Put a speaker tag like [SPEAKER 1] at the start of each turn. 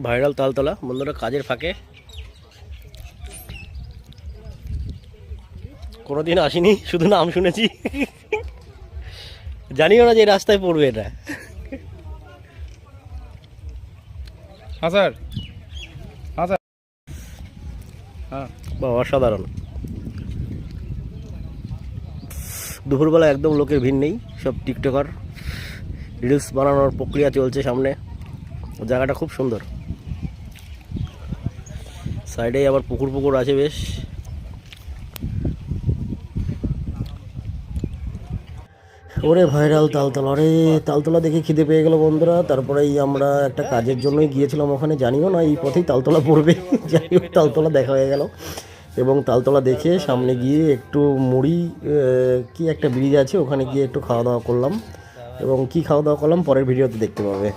[SPEAKER 1] Viral Taltala বন্ধুরা, কাজের ফাঁকে। কোনোদিন আসিনি, শুধু নাম শুনেছি, জানিও না যে এই রাস্তায় পড়বে এটা।
[SPEAKER 2] হ্যাঁ স্যার, হ্যাঁ স্যার, হ্যাঁ।
[SPEAKER 1] বা অসাধারণ। দুপুরবেলা একদম লোকের ভিড় নেই, সব টিকটকার রিলস বানানোর প্রক্রিয়া চলছে সামনে। জায়গাটা খুব সুন্দর, সাইডেই আবার পুকুর পুকুর আছে বেশ। ওরে ভাইরাল তালতলা, আরে তালতলা দেখে খিদে পেয়ে গেল বন্ধুরা। তারপরেই আমরা একটা কাজের জন্যই গিয়েছিলাম ওখানে, জানিও না এই পথেই তালতলা পড়বে। যাই হোক, তালতলা দেখা হয়ে গেল এবং তালতলা দেখে সামনে গিয়ে একটু মুড়ি, কি একটা ব্রিজ আছে ওখানে গিয়ে একটু খাওয়া দাওয়া করলাম। এবং কি খাওয়া দাওয়া করলাম পরের ভিডিওতে দেখতে পাবে।